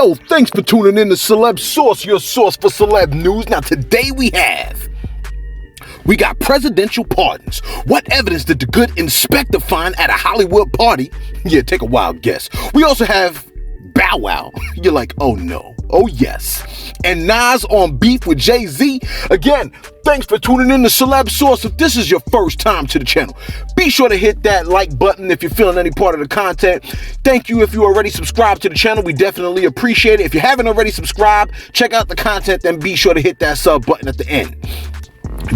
yo, thanks for tuning in to Celebs Source, your source for celeb news. Now, today we got presidential pardons. What evidence did the good inspector find at a Hollywood party? Yeah, take a wild guess. We also have Bow Wow. You're like, oh no. Oh yes. And Nas on beef with Jay-Z. Again, thanks for tuning in to Celebs Source. If this is your first time to the channel, be sure to hit that like button if you're feeling any part of the content. Thank you if you already subscribed to the channel. We definitely appreciate it. If you haven't already subscribed, check out the content, then be sure to hit that sub button at the end.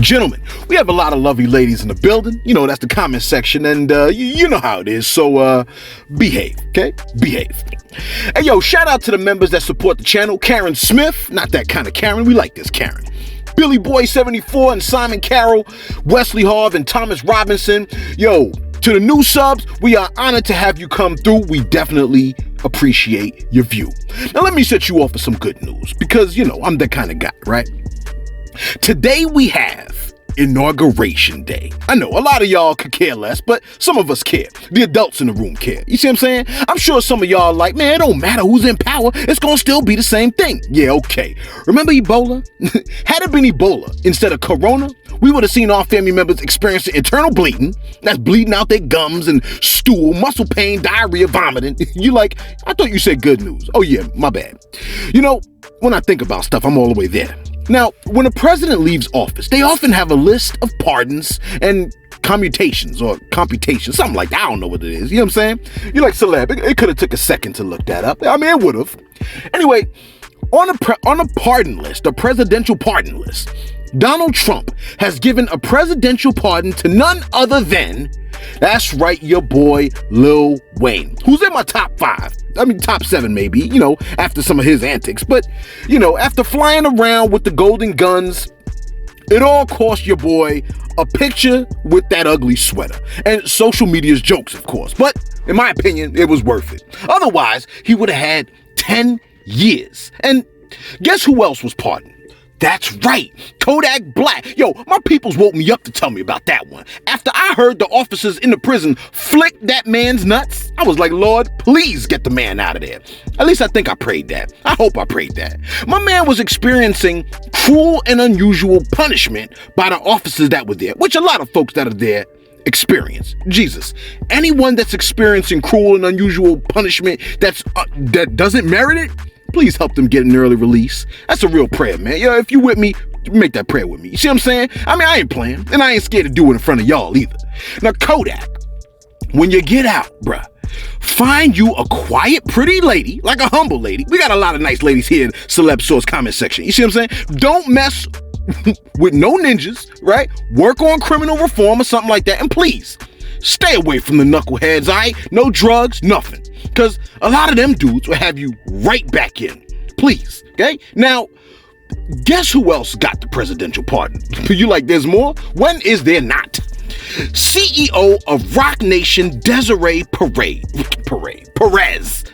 Gentlemen, we have a lot of lovely ladies in the building. You know, that's the comment section, and you know how it is, so behave, okay? Behave. Hey, yo, shout out to the members that support the channel. Karen Smith, not that kind of Karen, we like this Karen. Billy Boy 74 and Simon Carroll, Wesley Harv and Thomas Robinson. Yo, to the new subs, we are honored to have you come through. We definitely appreciate your view. Now, let me set you off with some good news, because, you know, I'm that kind of guy, right? Today we have Inauguration Day. I know a lot of y'all could care less, but some of us care. The adults in the room care. You see what I'm saying? I'm sure some of y'all like, man, it don't matter who's in power. It's gonna still be the same thing. Yeah, okay. Remember Ebola? Had it been Ebola instead of Corona, we would have seen our family members experiencing internal bleeding. That's bleeding out their gums and stool, muscle pain, diarrhea, vomiting. You like, I thought you said good news. Oh yeah, my bad. You know, when I think about stuff, I'm all the way there. Now, when a president leaves office, they often have a list of pardons and commutations or computations, something like that. I don't know what it is. You know what I'm saying? You're like, celeb, it could have took a second to look that up. I mean, it would have. Anyway, on a pardon list, a presidential pardon list, Donald Trump has given a presidential pardon to none other than, that's right, your boy Lil Wayne, who's in my top 5. I mean, top 7 maybe, you know, after some of his antics. But, you know, after flying around with the golden guns, it all cost your boy a picture with that ugly sweater. And social media's jokes, of course. But in my opinion, it was worth it. Otherwise, he would have had 10 years. And guess who else was pardoned? That's right, Kodak Black. Yo, my peoples woke me up to tell me about that one. After I heard the officers in the prison flick that man's nuts, I was like, Lord, please get the man out of there. At least I think I prayed that. I hope I prayed that. My man was experiencing cruel and unusual punishment by the officers that were there, which a lot of folks that are there experience. Jesus, anyone that's experiencing cruel and unusual punishment that doesn't merit it, please help them get an early release. That's a real prayer, man. Yo, if you with me, make that prayer with me. You see what I'm saying? I mean, I ain't playing, and I ain't scared to do it in front of y'all either. Now, Kodak, when you get out, bruh, find you a quiet, pretty lady, like a humble lady. We got a lot of nice ladies here in Celeb Source comment section. You see what I'm saying? Don't mess with no ninjas, right? Work on criminal reform or something like that, and please, stay away from the knuckleheads, all right? No drugs, nothing. Because a lot of them dudes will have you right back in. Please, okay? Now, guess who else got the presidential pardon? You like, there's more? When is there not? CEO of Rock Nation, Desiree Perez.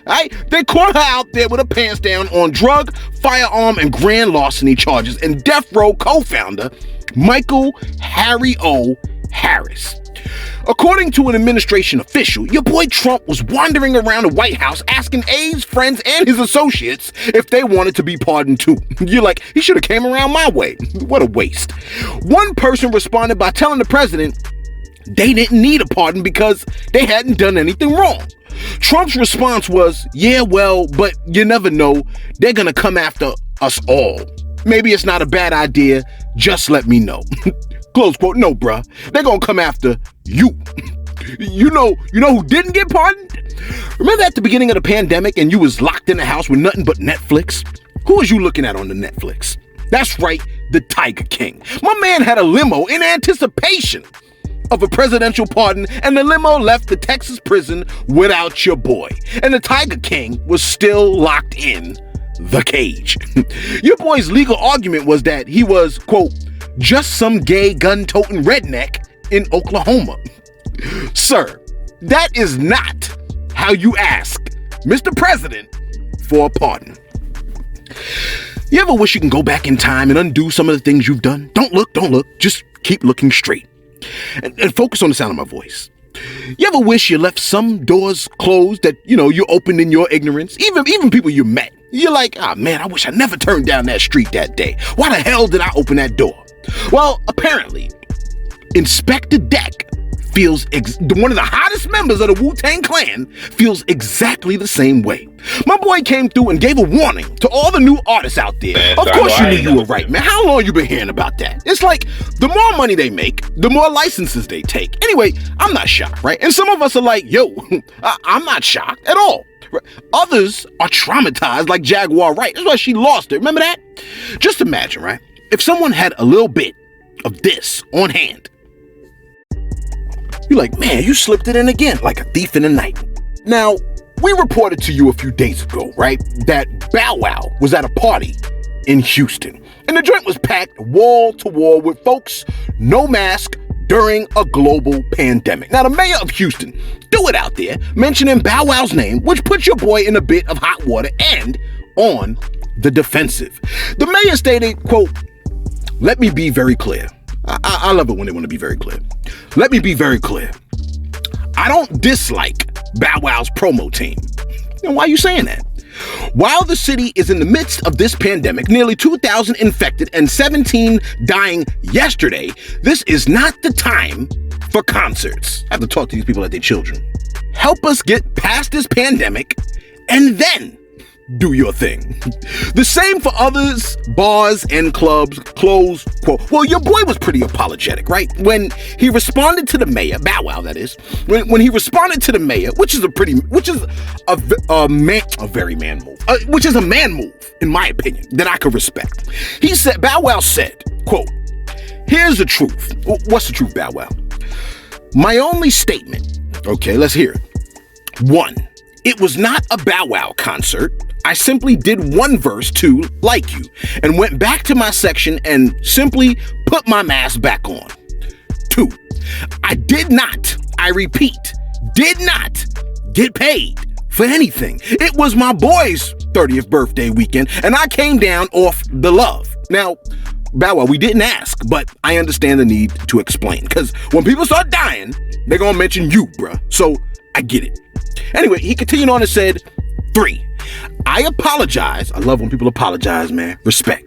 Right? They caught her out there with her pants down on drug, firearm, and grand larceny charges, and Death Row co-founder Michael Harry O. Harris. According to an administration official, your boy Trump was wandering around the White House asking aides, friends, and his associates if they wanted to be pardoned too. You're like, he should have came around my way. What a waste. One person responded by telling the president they didn't need a pardon because they hadn't done anything wrong. Trump's response was, yeah, well, but you never know. They're gonna come after us all. Maybe it's not a bad idea. Just let me know. Close quote. No, bruh. They're gonna come after you. You know who didn't get pardoned? Remember at the beginning of the pandemic and you was locked in the house with nothing but Netflix? Who was you looking at on the Netflix? That's right, the Tiger King. My man had a limo in anticipation of a presidential pardon, and the limo left the Texas prison without your boy. And the Tiger King was still locked in the cage. Your boy's legal argument was that he was, quote, just some gay gun-toting redneck in Oklahoma. Sir, that is not how you ask Mr. President for a pardon. You ever wish you can go back in time and undo some of the things you've done? Don't look. Just keep looking straight. And focus on the sound of my voice. You ever wish you left some doors closed that, you opened in your ignorance? Even people you met. You're like, ah, man, I wish I never turned down that street that day. Why the hell did I open that door? Well, apparently, Inspector Deck feels one of the hottest members of the Wu-Tang Clan feels exactly the same way. My boy came through and gave a warning to all the new artists out there. Man, of course you knew you were right, man. How long you been hearing about that? It's like, the more money they make, the more licenses they take. Anyway, I'm not shocked, right? And some of us are like, yo, I'm not shocked at all. Others are traumatized like Jaguar Wright. That's why she lost it. Remember that? Just imagine, right? If someone had a little bit of this on hand, you're like, man, you slipped it in again, like a thief in the night. Now, we reported to you a few days ago, right, that Bow Wow was at a party in Houston. And the joint was packed wall to wall with folks, no mask, during a global pandemic. Now, the mayor of Houston threw it out there, mentioning Bow Wow's name, which puts your boy in a bit of hot water and on the defensive. The mayor stated, quote, "Let me be very clear." I love it when they want to be very clear. Let me be very clear. I don't dislike Bow Wow's promo team. And why are you saying that? While the city is in the midst of this pandemic, nearly 2,000 infected and 17 dying yesterday, this is not the time for concerts. I have to talk to these people like they're children. Help us get past this pandemic and then do your thing. The same for others, bars and clubs, close, quote. Well, your boy was pretty apologetic, right? When he responded to the mayor, Bow Wow, that is, when he responded to the mayor, which is a man move, in my opinion, that I could respect. He said, Bow Wow said, quote, "Here's the truth." What's the truth, Bow Wow? My only statement, okay, let's hear it. 1, it was not a Bow Wow concert. I simply did one verse to Like You and went back to my section and simply put my mask back on. 2, I did not, I repeat, did not get paid for anything. It was my boy's 30th birthday weekend and I came down off the love. Now, Bow Wow, we didn't ask, but I understand the need to explain because when people start dying, they're gonna mention you, bruh. So I get it. Anyway, he continued on and said, 3, I apologize. I love when people apologize, man. Respect.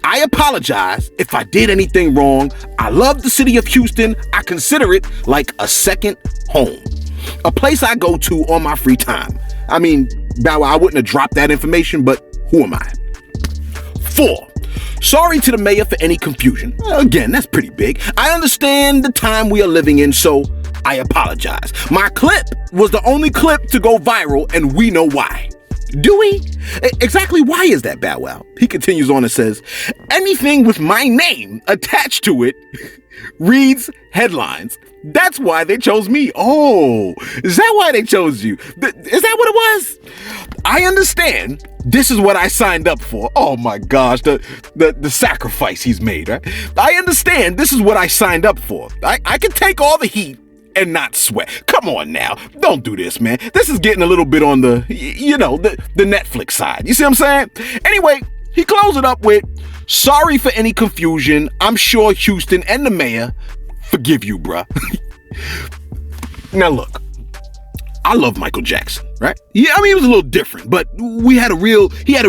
I apologize if I did anything wrong. I love the city of Houston. I consider it like a second home, a place I go to on my free time. I mean, Bow Wow, I wouldn't have dropped that information, but who am I? 4, sorry to the mayor for any confusion. Again, that's pretty big. I understand the time we are living in, so I apologize. My clip was the only clip to go viral, and we know why. Do we? Exactly why is that, Bow Wow? He continues on and says, anything with my name attached to it reads headlines. That's why they chose me. Oh, is that why they chose you? Is that what it was? I understand. This is what I signed up for. Oh my gosh, the sacrifice he's made, right? I understand. This is what I signed up for. I can take all the heat and not sweat. Come on now. Don't do this, man. This is getting a little bit on the Netflix side. You see what I'm saying? Anyway, he closed it up with, sorry for any confusion. I'm sure Houston and the mayor forgive you, bruh. Now look, I love Michael Jackson, right? Yeah, I mean, it was a little different, but he had a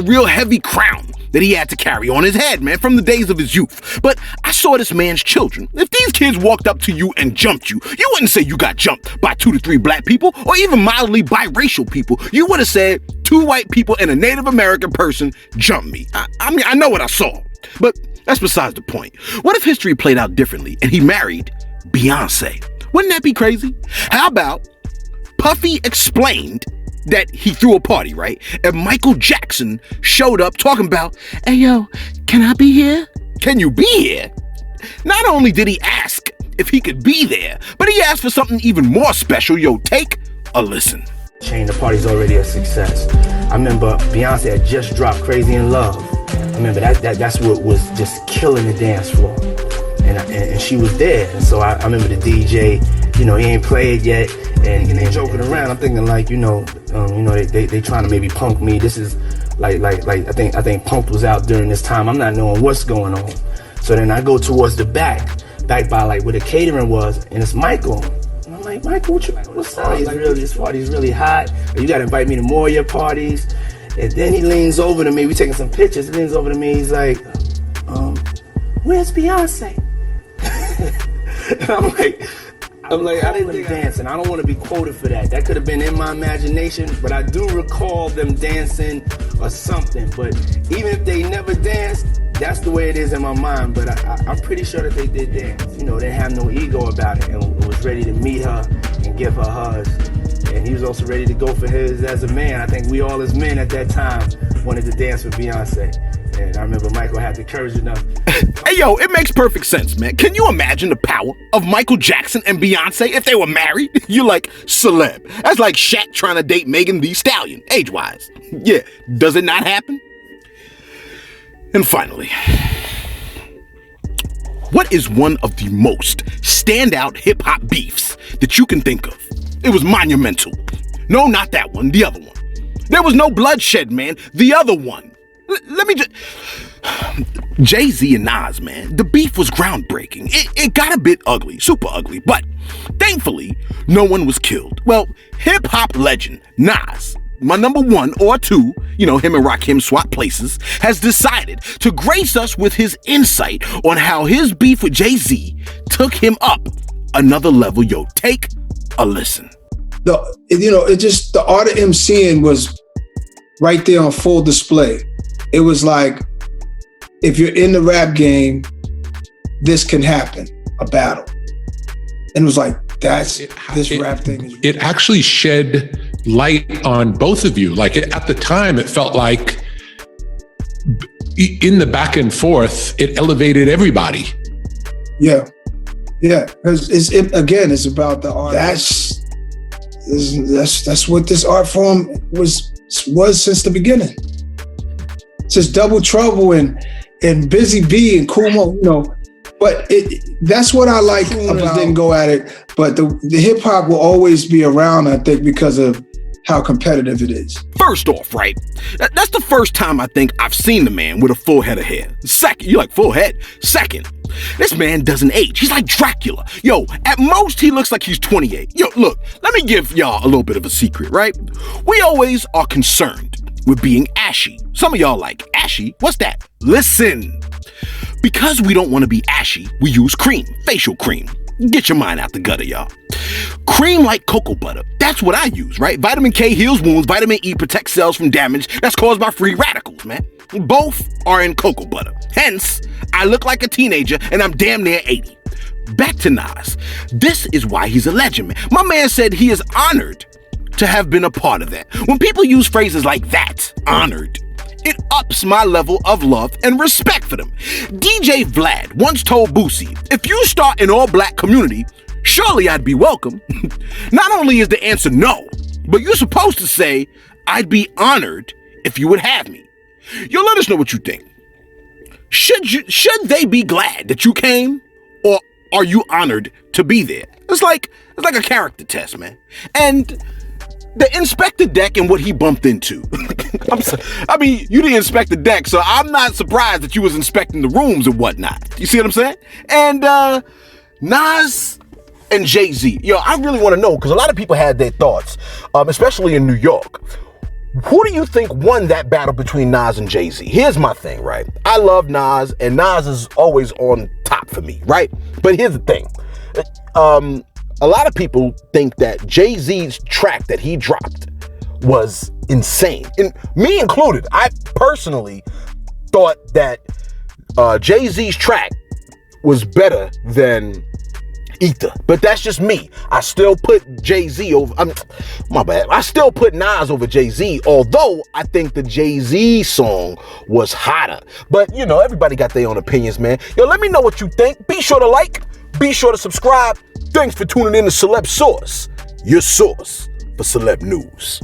real heavy crown that he had to carry on his head, man, from the days of his youth. But I saw this man's children. If these kids walked up to you and jumped you, you wouldn't say you got jumped by 2 to 3 black people or even mildly biracial people. You would have said 2 white people and a Native American person jumped me. I mean, I know what I saw, but that's besides the point. What if history played out differently and he married Beyonce? Wouldn't that be crazy? How about Puffy explained that he threw a party, right? And Michael Jackson showed up talking about, hey, yo, can I be here? Can you be here? Not only did he ask if he could be there, but he asked for something even more special. Yo, take a listen. The party's already a success. I remember Beyonce had just dropped Crazy in Love. I remember that's what was just killing the dance floor. And she was there. And so I remember the DJ, he ain't played yet. And they joking around. I'm thinking like, they trying to maybe punk me. This is like I think Punk was out during this time. I'm not knowing what's going on. So then I go towards the back by like where the catering was, and it's Michael. And I'm like, like, Michael, what's up? This party's really hot. You gotta invite me to more of your parties. And then he leans over to me. We taking some pictures. He leans over to me. He's like, where's Beyonce? And I'm like, I didn't dance, and I don't want to be quoted for that. That could have been in my imagination, but I do recall them dancing or something. But even if they never danced, that's the way it is in my mind. But I'm pretty sure that they did dance. You know, they didn't have no ego about it, and was ready to meet her and give her hugs. And he was also ready to go for his as a man. I think we all as men at that time wanted to dance with Beyonce. And I remember Michael had the courage enough. Hey, yo, it makes perfect sense, man. Can you imagine the power of Michael Jackson and Beyonce if they were married? You're like, celeb. That's like Shaq trying to date Megan Thee Stallion, age-wise. Yeah, does it not happen? And finally, what is one of the most standout hip-hop beefs that you can think of? It was monumental. No, not that one, the other one. There was no bloodshed, man, the other one. Let me just... Jay-Z and Nas, man, the beef was groundbreaking. It got a bit ugly, super ugly, but thankfully, no one was killed. Well, hip-hop legend Nas, my number one or two, you know, him and Rakim swap places, has decided to grace us with his insight on how his beef with Jay-Z took him up another level. Yo, take a listen. The art of MCing was right there on full display. It was like, if you're in the rap game, this can happen, a battle. And it was like, rap thing is... It actually shed light on both of you. Like at the time, it felt like in the back and forth, it elevated everybody. Yeah. Because it's about the art. That's what this art form was since the beginning. Since Double Trouble and Busy Bee and Kool Moe, you know. But that's what I like about didn't go at it. But the hip hop will always be around, I think, because of how competitive it is. First off, right? That's the first time I think I've seen the man with a full head of hair. Second, you like full head? Second, this man doesn't age. He's like Dracula. Yo, at most he looks like he's 28. Yo, look, let me give y'all a little bit of a secret, right? We always are concerned with being ashy. Some of y'all like, ashy? What's that? Listen. Because we don't want to be ashy, we use cream, facial cream. Get your mind out the gutter, y'all. Cream like cocoa butter. That's what I use, right? Vitamin K heals wounds. Vitamin E protects cells from damage that's caused by free radicals, man. Both are in cocoa butter. Hence, I look like a teenager and I'm damn near 80. Back to Nas. This is why he's a legend, man. My man said he is honored to have been a part of that. When people use phrases like that, honored, it ups my level of love and respect for them. DJ Vlad once told Boosie, if you start an all-black community, surely I'd be welcome. Not only is the answer no, but you're supposed to say, I'd be honored if you would have me. Yo, let us know what you think. Should they be glad that you came, or are you honored to be there? It's like a character test, man. And the inspector deck and what he bumped into. I mean, you didn't inspect the deck, so I'm not surprised that you was inspecting the rooms and whatnot. You see what I'm saying? And Nas and Jay-Z. Yo, I really want to know, because a lot of people had their thoughts, especially in New York. Who do you think won that battle between Nas and Jay-Z? Here's my thing, right? I love Nas, and Nas is always on top for me, right? But here's the thing. A lot of people think that Jay-Z's track that he dropped was insane. And me included. I personally thought that Jay-Z's track was better than Ether. But that's just me. I still put Jay-Z over... my bad. I still put Nas over Jay-Z, although I think the Jay-Z song was hotter. But, you know, everybody got their own opinions, man. Yo, let me know what you think. Be sure to like. Be sure to subscribe. Thanks for tuning in to Celebs Source, your source for celeb news.